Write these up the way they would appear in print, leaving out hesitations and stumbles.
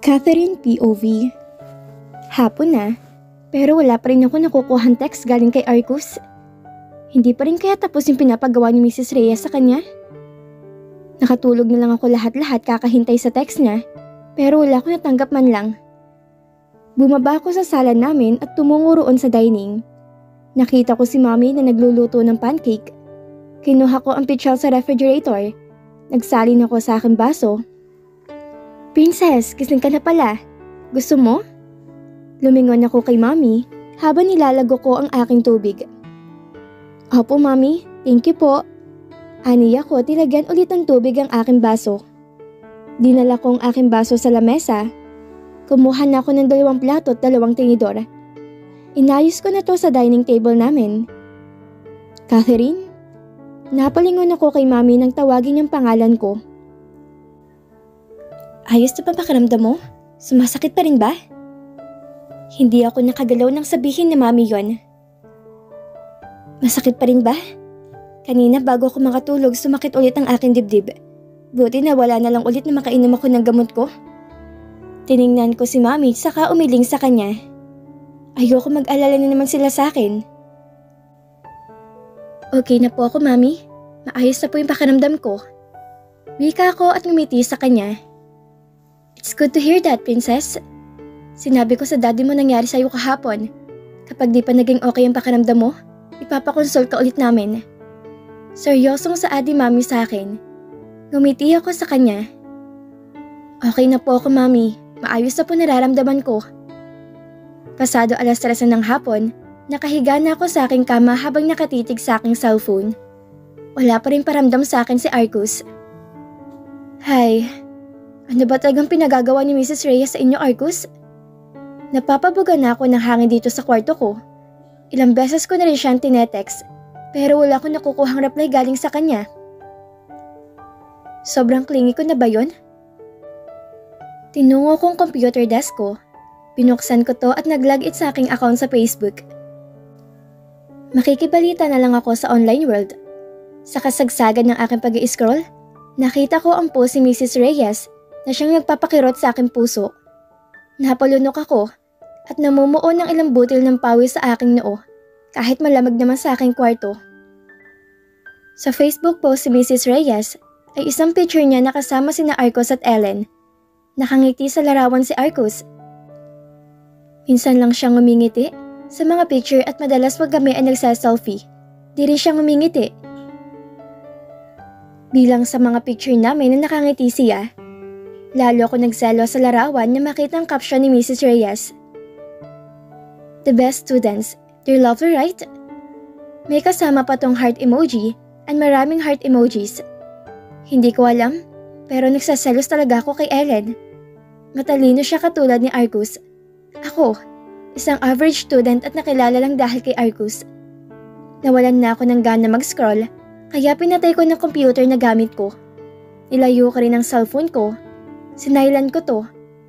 Catherine POV. Hapon na, pero wala pa rin ako nakukuhang text galing kay Arcus. Hindi pa rin kaya tapos yung pinapagawa ni Mrs. Reyes sa kanya? Nakatulog na lang ako lahat-lahat kakahintay sa text niya, pero wala ko natanggap man lang. Bumaba ako sa sala namin at tumungo roon sa dining. Nakita ko si Mommy na nagluluto ng pancake. Kinuha ko ang pitchal sa refrigerator. Nagsalin ako sa aking baso. "Princess, gising ka na pala. Gusto mo?" Lumingon ako kay Mommy habang nilalago ko ang aking tubig. "Opo, Mommy. Thank you po." Aniya ko tilagyan ulit ng tubig ang aking baso. Dinala ko ang aking baso sa lamesa. Kumuha na ako ng 2 plato at 2 tinidor. Inayos ko na to sa dining table namin. "Catherine?" Napalingon ako kay Mommy nang tawagin yung pangalan ko. "Ayos na pa pakiramdam mo? Sumasakit pa rin ba?" Hindi ako nakagalaw nang sabihin ni Mommy yon. "Masakit pa rin ba? Kanina bago ako makatulog sumakit ulit ang aking dibdib. Buti na wala na lang ulit na makainom ako ng gamot ko." Tiningnan ko si Mommy saka umiling sa kanya. Ayoko mag-alala na naman sila sa akin. "Okay na po ako, Mommy. Maayos na po yung pakiramdam ko." Wika ko at ngumiti sa kanya. "It's good to hear that, Princess. Sinabi ko sa daddy mo nangyari sa'yo kahapon. Kapag di pa naging okay ang pakiramdam mo, ipapakonsult ka ulit namin." Seryosong saad ni Mommy sa akin. Ngumiti ako sa kanya. "Okay na po ako, Mommy. Maayos na po nararamdaman ko." Pasado 3:00 ng hapon, nakahiga na ako sa aking kama habang nakatitig sa aking cellphone. Wala pa rin paramdam sa akin si Arcus. Hay, ano ba talagang pinagagawa ni Mrs. Reyes sa inyo, Arcus? Napapabuga na ako ng hangin dito sa kwarto ko. Ilang beses ko na rin siyang tinetext, pero wala akong nakukuhang reply galing sa kanya. Sobrang clingy ko na ba yun? Tinungo kong computer desk ko. Binuksan ko to at nag-login sa aking account sa Facebook. Makikibalita na lang ako sa online world. Sa kasagsagan ng aking pag-i-scroll, nakita ko ang post ni Mrs. Reyes na siyang nagpapakirot sa aking puso. Napalunok ako at namumuo ng ilang butil ng pawis sa aking noo kahit malamig naman sa aking kwarto. Sa Facebook post si Mrs. Reyes ay isang picture niya na kasama sina Arcus at Ellen. Nakangiti sa larawan si Arcus. Minsan lang siyang ngumingiti sa mga picture at madalas wag kami ay nagsa-selfie. Di rin siya ngumingiti. Bilang sa mga picture namin na nakangiti siya, lalo ako nagselo sa larawan na makita ang caption ni Mrs. Reyes. "The best students, they're lovely, right?" May kasama pa tong heart emoji at maraming heart emojis. Hindi ko alam, pero nagsaselos talaga ako kay Ellen. Matalino siya katulad ni Arcus. Ako, isang average student at nakilala lang dahil kay Arcus. Nawalan na ako ng gana mag-scroll, kaya pinatay ko ng computer na gamit ko. Nilayo ko rin ang cellphone ko. Sinailan ko to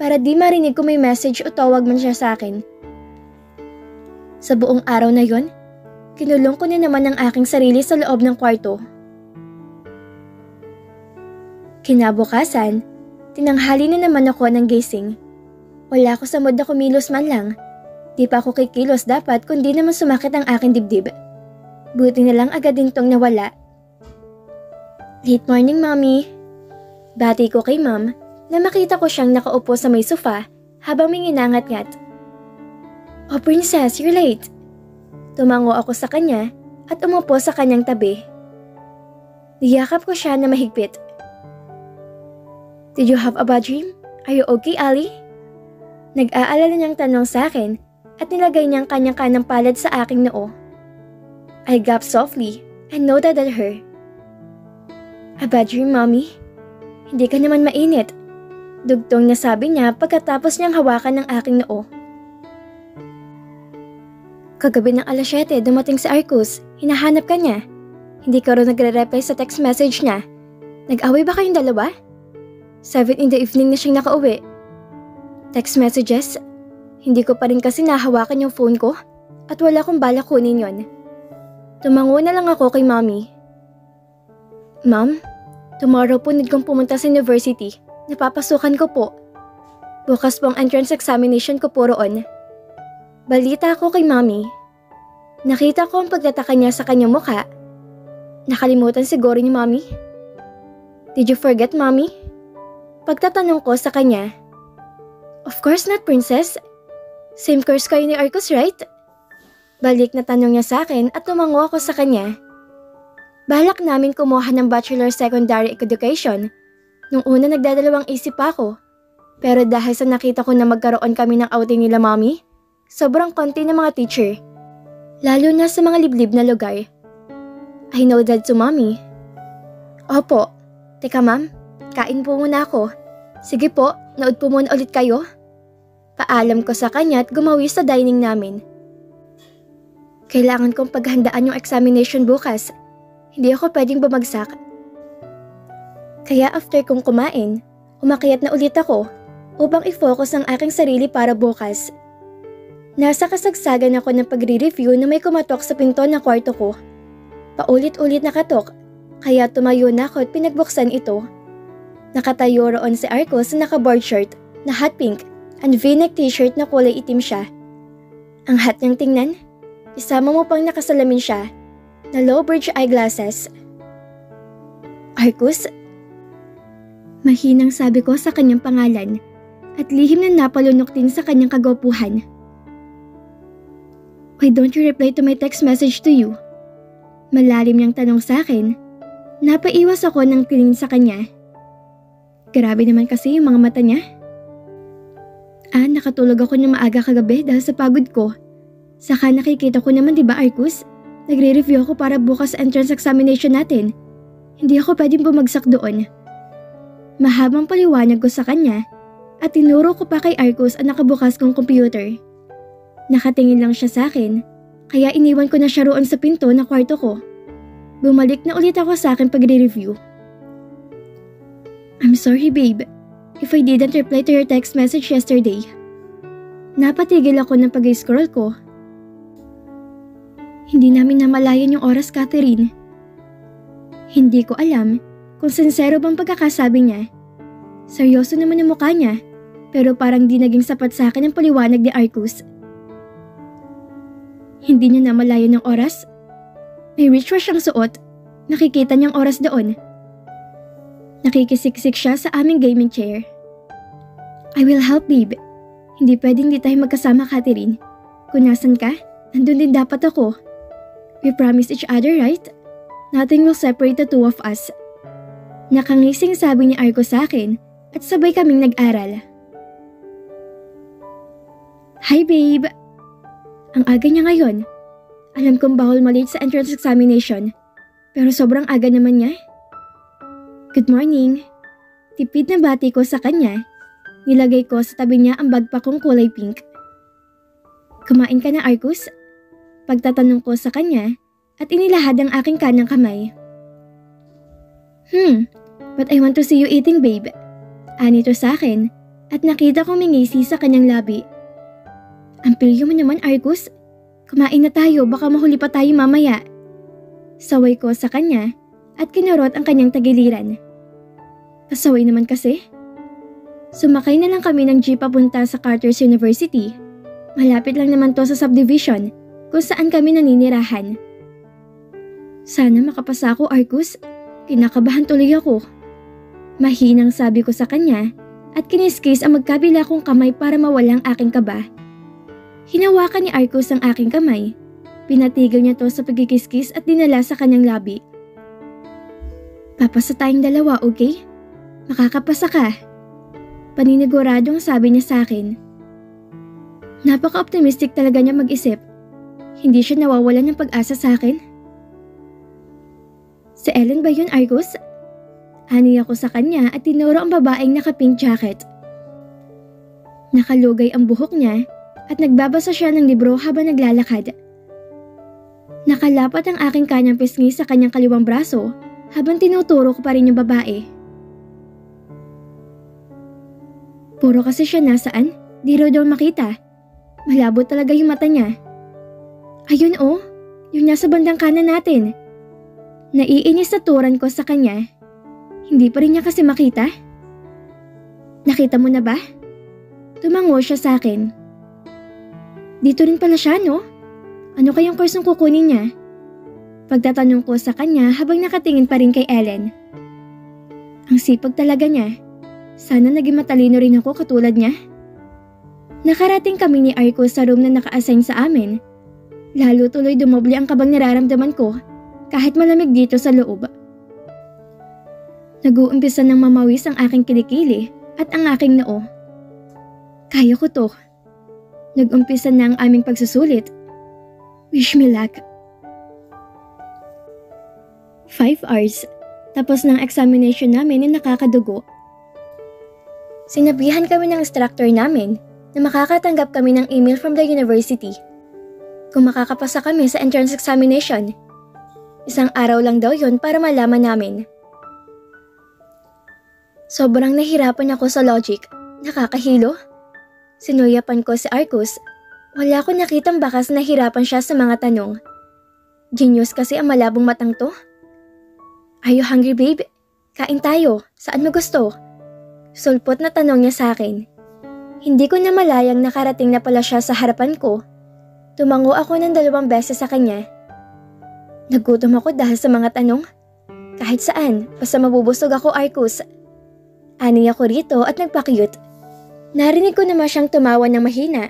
para di marinig ko may message o tawag man siya sa akin. Sa buong araw na yon, kinulong ko na naman ang aking sarili sa loob ng kwarto. Kinabukasan, tinanghali na naman ako ng gising. Wala ako sa mood na kumilos man lang. Di pa ako kikilos dapat kundi naman sumakit ang aking dibdib. Buti na lang agad din tong nawala. "Late morning, Mommy." Bati ko kay Mom na makita ko siyang nakaupo sa may sofa habang may nginangat-ngat. "Oh, Princess, you're late." Tumango ako sa kanya at umupo sa kanyang tabi. Niyakap ko siya na mahigpit. "Did you have a bad dream? Are you okay, Ali?" Nag-aalala niyang tanong sa akin at nilagay niyang kanyang kanang palad sa aking noo. I gasped softly and nodded at her. "A bad dream, Mommy? Hindi ka naman mainit." Dugtong na sabi niya pagkatapos niyang hawakan ng aking noo. "Kagabi ng 7:00 dumating si Arcus. Hinahanap ka niya. Hindi ka rin nagre-reply sa text message niya. Nag-away ba kayong dalawa? 7 in the evening na siyang nakauwi." Text messages? Hindi ko pa rin kasi nahawakan yung phone ko at wala akong balak kunin yon. Tumango na lang ako kay Mommy. "Ma'am, tomorrow po need kong pumunta sa university. Napapasukan ko po." Bukas po ang entrance examination ko po roon. Balita ko kay Mommy. Nakita ko ang pagtataka niya sa kanyang mukha. Nakalimutan siguro ni Mommy. Did you forget, Mommy? Pagtatanong ko sa kanya. Of course not, Princess. Same course kayo ni Arcos, right? Balik na tanong niya sa akin at tumango ako sa kanya. Balak namin kumuha ng Bachelor Secondary Education. Nung una nagdadalawang isip pa ako. Pero dahil sa nakita ko na magkaroon kami ng outing nila Mommy, sobrang konti ng mga teacher. Lalo na sa mga liblib na lugar. I know that to Mommy. Opo. Teka ma'am, kain po muna ako. Sige po, nood po muna ulit kayo. Paalam ko sa kanya at gumawi sa dining namin. Kailangan kong paghandaan yung examination bukas. Hindi ako pwedeng bumagsak. Kaya after kong kumain, umakyat na ulit ako upang i-focus ang aking sarili para bukas. Nasa kasagsagan ako ng pagre-review na may kumatok sa pinto ng kwarto ko. Paulit-ulit nakatok, kaya tumayo na ako at pinagbuksan ito. Nakatayo roon si Arcos na naka-board shirt na hot pink and v-neck t-shirt na kulay itim siya. Ang hot niyang tingnan, isama mo pang nakasalamin siya na low bridge eyeglasses. Arcos? Mahinang sabi ko sa kanyang pangalan at lihim na napalunok din sa kanyang kagwapuhan. Why don't you reply to my text message to you? Malalim niyang tanong sa akin. Napaiwas ako ng tingin sa kanya. Grabe naman kasi yung mga mata niya. Nakatulog ako ng maaga kagabi dahil sa pagod ko. Saka nakikita ko naman, diba Arcos? Nagre-review ako para bukas entrance examination natin. Hindi ako pwedeng bumagsak doon. Mahabang paliwanag ko sa kanya at tinuro ko pa kay Arcos ang nakabukas kong computer. Nakatingin lang siya sa akin, kaya iniwan ko na siya roon sa pinto na kwarto ko. Bumalik na ulit ako sa akin pagre-review. I'm sorry babe, if I didn't reply to your text message yesterday. Napatigil ako ng pag-scroll ko. Hindi namin namalayan yung oras, Catherine. Hindi ko alam kung sincero bang pagkakasabi niya. Seryoso naman ang mukha niya, pero parang di naging sapat sa akin ang paliwanag ni Arcos. Hindi niya namalayan ng oras? May wristwatch siyang suot. Nakikita niyang oras doon. Nakikisiksik siya sa aming gaming chair. I will help, babe. Hindi pwedeng di tayo magkasama, Catherine. Kung nasan ka, nandun din dapat ako. We promise each other, right? Nothing will separate the two of us. Nakangising sabi ni Arcos sa akin at sabay kaming nag-aral. Hi, babe. Ang aga niya ngayon. Alam kong bawal malate sa entrance examination, pero sobrang aga naman niya. Good morning. Tipid na bati ko sa kanya. Nilagay ko sa tabi niya ang bagpak kong kulay pink. Kumain ka na, Arcos? Pagtatanong ko sa kanya at inilahad ang aking kanang kamay. But I want to see you eating, babe. Anito sa akin at nakita kong mingisi sa kanyang labi. Ang pilyo mo naman, Arcos. Kumain na tayo, baka mahuli pa tayo mamaya. Saway ko sa kanya at kinurot ang kanyang tagiliran. Pasaway naman kasi. Sumakay na lang kami ng jeep papunta sa Carter's University. Malapit lang naman to sa subdivision kung saan kami naninirahan. Sana makapasa ako, Arcos. Kinakabahan tuloy ako. Mahinang sabi ko sa kanya at kiniskis ang magkabila kong kamay para mawala ang aking kaba. Hinawakan ni Arcos ang aking kamay. Pinatigil niya to sa pagkikiskis at dinala sa kanyang labi. Papasa tayong dalawa, okay? Makakapasa ka. Paniniguradong sabi niya sa akin. Napaka-optimistic talaga niya mag-isip. Hindi siya nawawalan ng pag-asa sa akin. Si Ellen ba yun, Arcos? Ani ako sa kanya at tinuro ang babaeng naka-pink jacket. Nakalugay ang buhok niya at nagbabasa siya ng libro habang naglalakad. Nakalapat ang aking kanyang pisngi sa kanyang kaliwang braso habang tinuturo ko pa rin yung babae. Puro kasi siya nasaan, di raw daw makita. Malabo talaga yung mata niya. Ayun oh, yung nasa bandang kanan natin. Naiinis na turan ko sa kanya. Hindi pa rin niya kasi makita. Nakita mo na ba? Tumango siya sa akin. Dito rin pala siya, no? Ano kayang kursong kukunin niya? Pagtatanong ko sa kanya habang nakatingin pa rin kay Ellen. Ang sipag talaga niya. Sana naging matalino rin ako katulad niya. Nakarating kami ni Arcos sa room na naka-assign sa amin. Lalo tuloy dumoble ang kabang nararamdaman ko kahit malamig dito sa loob. Nag-uumpisa ng mamawis ang aking kilikili at ang aking noo. Kaya ko to. Nag-umpisa na ang aming pagsusulit. Wish me luck. 5 hours. Tapos ng examination namin na nakakadugo. Sinabihan kami ng instructor namin na makakatanggap kami ng email from the university kung makakapasa kami sa entrance examination. 1 araw lang daw yon para malaman namin. Sobrang nahirapan ako sa logic. Nakakahilo. Sinuyapan ko si Arcos. Wala ko nakitang bakas na hirapan siya sa mga tanong. Genius kasi ang malabong matang to. Are you hungry, babe? Kain tayo. Saan mo gusto? Sulpot na tanong niya sa akin. Hindi ko na malayang nakarating na pala siya sa harapan ko. Tumango ako ng 2 beses sa kanya. Nagutom ako dahil sa mga tanong. Kahit saan, basta mabubusog ako, Arcos. Ani ako rito at nagpa-cute. Narinig ko naman siyang tumawa ng mahina.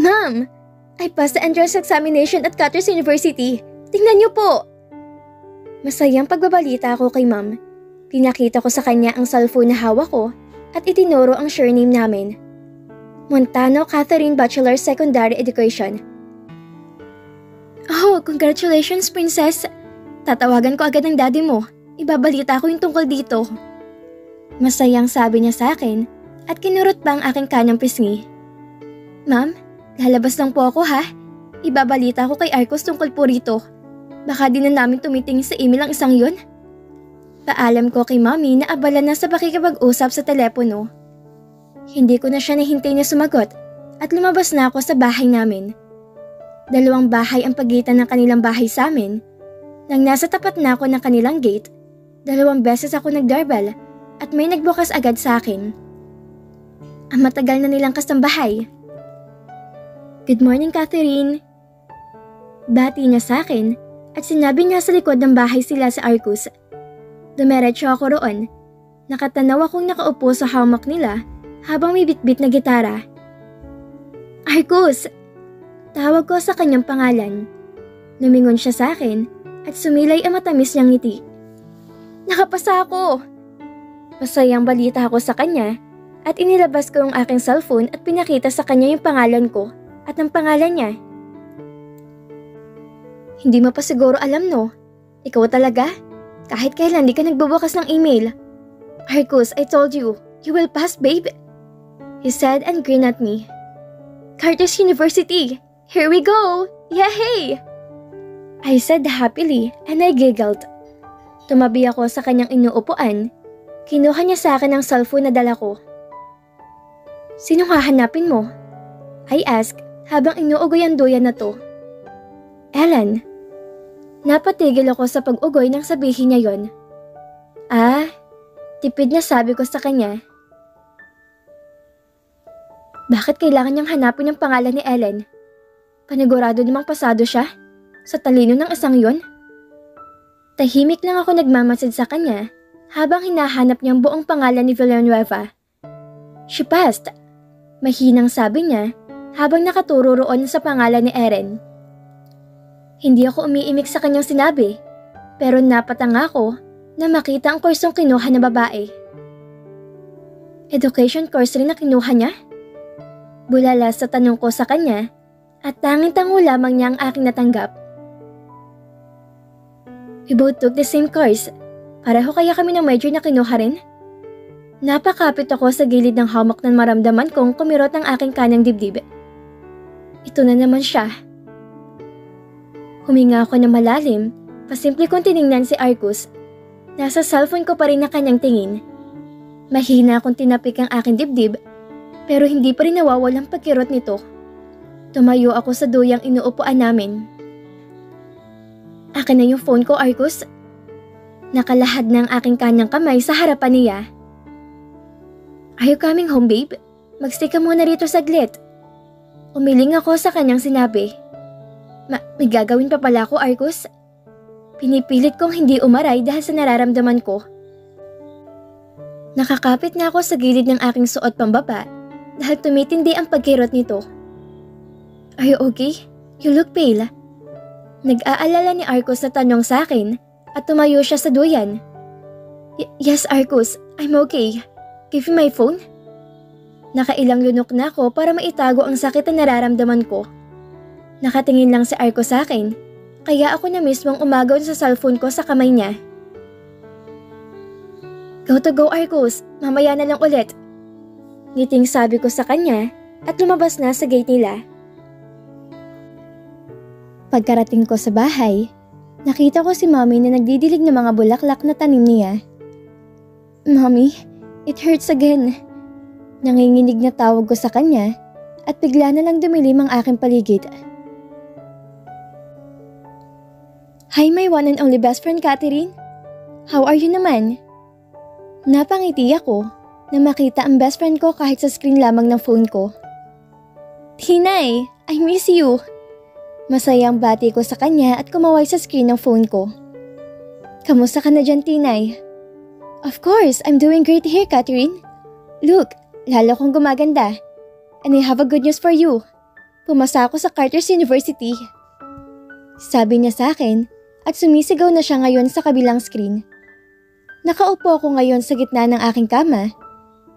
Ma'am, I passed the entrance examination at Cutter's University. Tingnan niyo po! Masayang pagbabalita ako kay ma'am. Pinakita ko sa kanya ang cellphone na hawak ko at itinuro ang surname namin. Montano Catherine Bachelor Secondary Education. Oh, congratulations, princess! Tatawagan ko agad ang daddy mo. Ibabalita ko yung tungkol dito. Masayang sabi niya sa akin at kinurot pa ang aking kanang pisngi. Ma'am, lalabas lang po ako ha. Ibabalita ko kay Arcos tungkol po rito. Baka di na namin tumitingin sa email ang isang yun. Paalam ko kay Mommy na abala na sa pakikipag-usap sa telepono. Hindi ko na siya nahintay na sumagot at lumabas na ako sa bahay namin. 2 bahay ang pagitan ng kanilang bahay sa amin. Nang nasa tapat na ako ng kanilang gate, 2 beses ako nag-doorbell at may nagbukas agad sa akin. Ang matagal na nilang kasambahay. Good morning, Catherine. Bati niya sa akin at sinabi niya sa likod ng bahay sila sa Arcos. Dumiretso ako roon. Nakatanaw akong nakaupo sa hamak nila habang may bitbit na gitara. Arcos! Tawag ko sa kanyang pangalan. Lumingon siya sa akin at sumilay ang matamis niyang ngiti. Nakapasa ako! Masayang balita ako sa kanya at inilabas ko ang aking cellphone at pinakita sa kanya yung pangalan ko at ang pangalan niya. Hindi mo pa siguro alam, no? Ikaw talaga? Kahit kailan di ka nagbubukas ng email. Arcos, I told you, you will pass, babe. He said and grinned at me. Cutter's University! Here we go! Yay! I said happily and I giggled. Tumabi ako sa kanyang inuupuan. Kinuha niya sa akin ang cellphone na dala ko. Sino hahanapin mo? I asked habang inuugoy ang duyan na to. Ellen. Napatigil ako sa pag-ugoy nang sabihin niya yon. Tipid na sabi ko sa kanya. Bakit kailangan niyang hanapin ang pangalan ni Ellen? Panigurado namang pasado siya sa talino ng isang yon. Tahimik lang ako nagmamasid sa kanya habang hinahanap niyang buong pangalan ni Villanueva. She passed. Mahinang sabi niya habang nakaturo roon sa pangalan ni Erin. Hindi ako umiimik sa kanyang sinabi, pero napatanga ako na makita ang kursong kinuha ng babae. Education course rin na kinuha niya? Bulala sa tanong ko sa kanya at tanging-tango lamang niya ang aking natanggap. We both took the same course. Pareho kaya kami ng major na kinuha rin? Napakapit ako sa gilid ng hamak na maramdaman kong kumirot ang aking kanang dibdib. Ito na naman siya. Huminga ako ng malalim, pasimple kong tiningnan si Arcos. Nasa cellphone ko pa rin na kanyang tingin. Mahina akong tinapik ang aking dibdib, pero hindi pa rin nawawalang pagkirot nito. Tumayo ako sa duyang inuupuan namin. Akin na yung phone ko, Arcos. Nakalahad na ang aking kanyang kamay sa harapan niya. Are you coming home, babe? Magstay ka muna rito saglit. Umiling ako sa kanyang sinabi. May gagawin pa pala ako, Arcus. Pinipilit kong hindi umaray dahil sa nararamdaman ko. Nakakapit na ako sa gilid ng aking suot pambaba dahil tumitindi ang pagkirot nito. Are you okay? You look pale. Nag-aalala ni Arcus na tanong sa akin at tumayo siya sa duyan. Yes, Arcus. I'm okay. Give me my phone. Nakailang lunok na ako para maitago ang sakit na nararamdaman ko. Nakatingin lang si Arcus sa akin, kaya ako na mismong umagaw sa cellphone ko sa kamay niya. Go to go, Arcus. Mamaya na lang ulit. Ngiting sabi ko sa kanya at lumabas na sa gate nila. Pagkarating ko sa bahay, nakita ko si Mommy na nagdidilig ng mga bulaklak na tanim niya. Mommy, it hurts again. Nanginginig na tawag ko sa kanya at bigla na lang dumilim ang aking paligid. Hi, my one and only best friend, Catherine. How are you naman? Napangiti ako na makita ang best friend ko kahit sa screen lamang ng phone ko. Tinay, I miss you. Masayang bati ko sa kanya at kumaway sa screen ng phone ko. Kamusta ka na dyan, Tinay? Of course, I'm doing great here, Catherine. Look, lalo kong gumaganda. And I have a good news for you. Pumasa ako sa Carter's University. Sabi niya sa akin at sumisigaw na siya ngayon sa kabilang screen. Nakaupo ako ngayon sa gitna ng aking kama.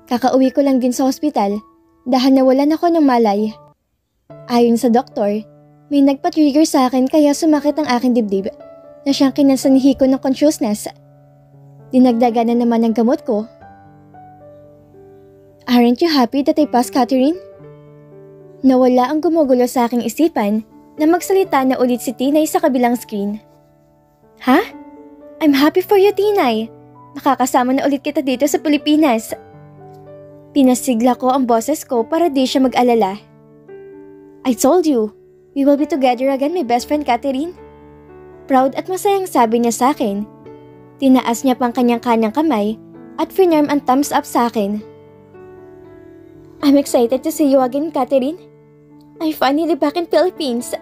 Kakauwi ko lang din sa hospital dahil nawalan ako ng malay. Ayon sa doktor, may nagpa-trigger sa akin kaya sumakit ang aking dibdib na siyang kinansanihi ko ng consciousness. Dinagdagan na naman ang gamot ko. Aren't you happy that I passed, Catherine? Nawala ang gumugulo sa aking isipan na magsalita na ulit si Tinay sa kabilang screen. Ha? I'm happy for you, Tinay. Nakakasama na ulit kita dito sa Pilipinas. Pinasigla ko ang boses ko para di siya mag-alala. I told you, we will be together again, my best friend Catherine. Proud at masayang sabi niya sa akin. Tinaas niya pang kanyang-kanyang kamay at finarm ang thumbs up sa akin. I'm excited to see you again, Catherine. I'm finally back in Philippines.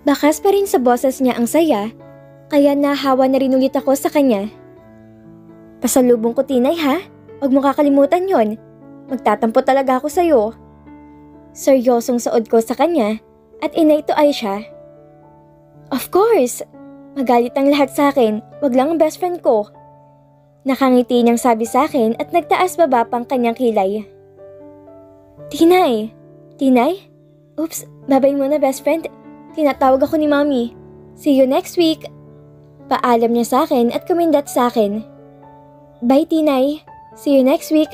Bakas pa rin sa boses niya ang saya, kaya nahawa na rin ulit ako sa kanya. Pasalubong ko, Tinay, ha? Huwag mo kakalimutan yon. Magtatampo talaga ako sa'yo. Seryosong saod ko sa kanya at inay to ay siya. Of course! Magalit ang lahat sa akin, wag lang ang best friend ko. Nakangiti niyang sabi sa akin at nagtaas baba pang kanyang kilay. Tinay! Tinay? Oops, babay muna best friend. Tinatawag ako ni Mommy. See you next week. Paalam niya sa akin at kumindat sa akin. Bye, Tinay. See you next week.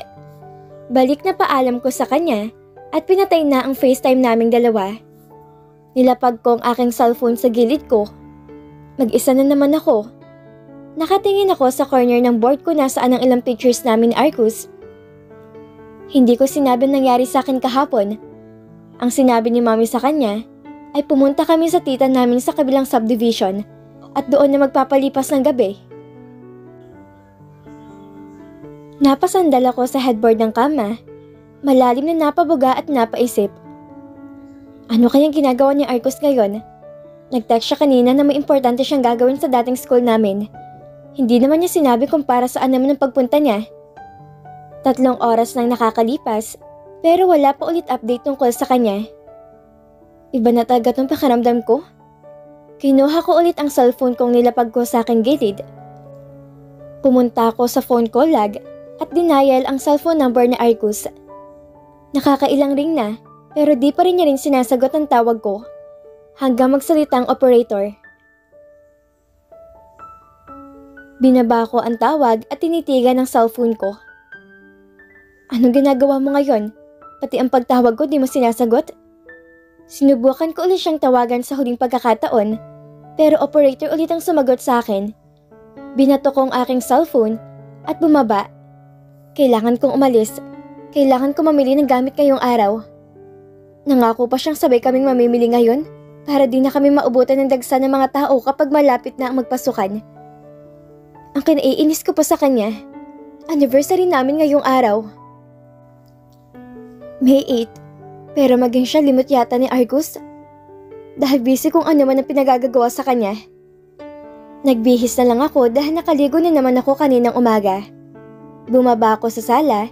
Balik na paalam ko sa kanya at pinatay na ang FaceTime naming dalawa. Nilapag ko ang aking cellphone sa gilid ko. Mag-isa na naman ako. Nakatingin ako sa corner ng board ko nasaan ang ilang pictures namin ni Arcus. Hindi ko sinabi nangyari sa akin kahapon. Ang sinabi ni Mommy sa kanya ay pumunta kami sa tita namin sa kabilang subdivision at doon na magpapalipas ng gabi. Napasandal ako sa headboard ng kama, malalim na napabuga at napaisip. Ano kayang ginagawa ni Arcus ngayon? Nag-text siya kanina na may importante siyang gagawin sa dating school namin. Hindi naman niya sinabi kung para saan naman ang pagpunta niya. 3 oras nang nakakalipas, pero wala pa ulit update tungkol sa kanya. Iba na talaga tong pakiramdam ko. Kinuha ko ulit ang cellphone kong nilapag ko sa aking gilid. Pumunta ako sa phone call log at denial ang cellphone number ni Arcus. Nakakailang ring na, pero di pa rin niya rin sinasagot ang tawag ko. Hanggang magsalita ang operator. Binaba ko ang tawag at tinitigan ang cellphone ko. Anong ginagawa mo ngayon? Pati ang pagtawag ko di mo sinasagot? Sinubukan ko ulit siyang tawagan sa huling pagkakataon, pero operator ulit ang sumagot sa akin. Binato ko ang aking cellphone at bumaba. Kailangan kong umalis. Kailangan ko mamili ng gamit ngayong araw. Nangako pa siyang sabay kaming mamimili ngayon para di na kami maubutan ng dagsa ng mga tao kapag malapit na ang magpasukan. Ang kinaiinis ko pa sa kanya, anniversary namin ngayong araw. May 8, pero maging siya limot yata ni Argus. Dahil busy kung ano man ang pinagagagawa sa kanya. Nagbihis na lang ako dahil nakaligo na naman ako kaninang umaga. Bumaba ako sa sala,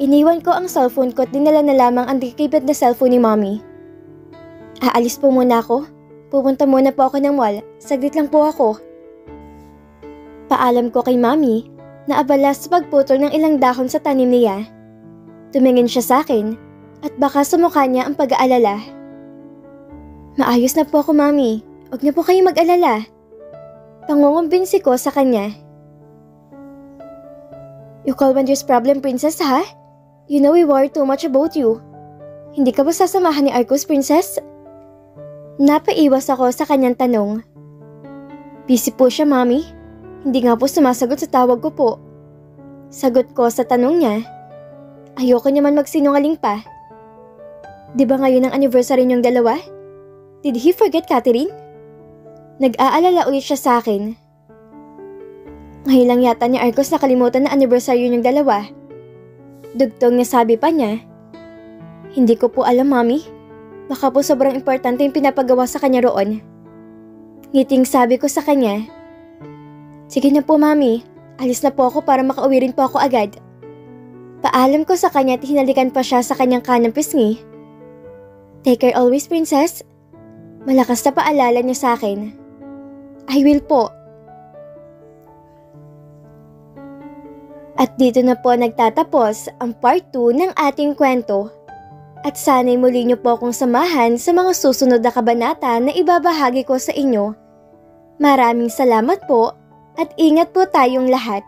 iniwan ko ang cellphone ko at dinala na lamang ang decrepit na cellphone ni Mommy. Aalis po muna ako. Pupunta muna po ako ng mall. Saglit lang po ako. Paalam ko kay Mommy na abala sa pagputol ng ilang dahon sa tanim niya. Tumingin siya sa akin at baka sa mukha niya ang pag-aalala. Maayos na po ako, Mommy. Huwag niyo po kayong mag-alala. Pangungumbinsi ko sa kanya. You call when there's problem, Princess, ha? You know we worry too much about you. Hindi ka ba sasamahan ni Argus, Princess? Napaiwas ako sa kanyang tanong. Busy po siya, Mommy. Hindi nga po sumasagot sa tawag ko po. Sagot ko sa tanong niya. Ayoko naman magsinungaling pa. Di ba ngayon ang anniversary niyong dalawa? Did he forget, Catherine? Nag-aalala ulit siya sa akin. Ngayon lang yata ni Argus nakalimutan na anniversary niyong dalawa. Dugtong na sabi pa niya. Hindi ko po alam, Mommy. Baka po sobrang importante yung pinapagawa sa kanya roon. Ngiting sabi ko sa kanya. Sige na po, Mommy. Alis na po ako para makauwi rin po ako agad. Paalam ko sa kanya at hinalikan pa siya sa kanyang kanang pisngi. Take care always, Princess. Malakas na paalala niya sa akin. I will po. At dito na po nagtatapos ang part 2 ng ating kwento. At sana'y muli niyo po akong samahan sa mga susunod na kabanata na ibabahagi ko sa inyo. Maraming salamat po at ingat po tayong lahat.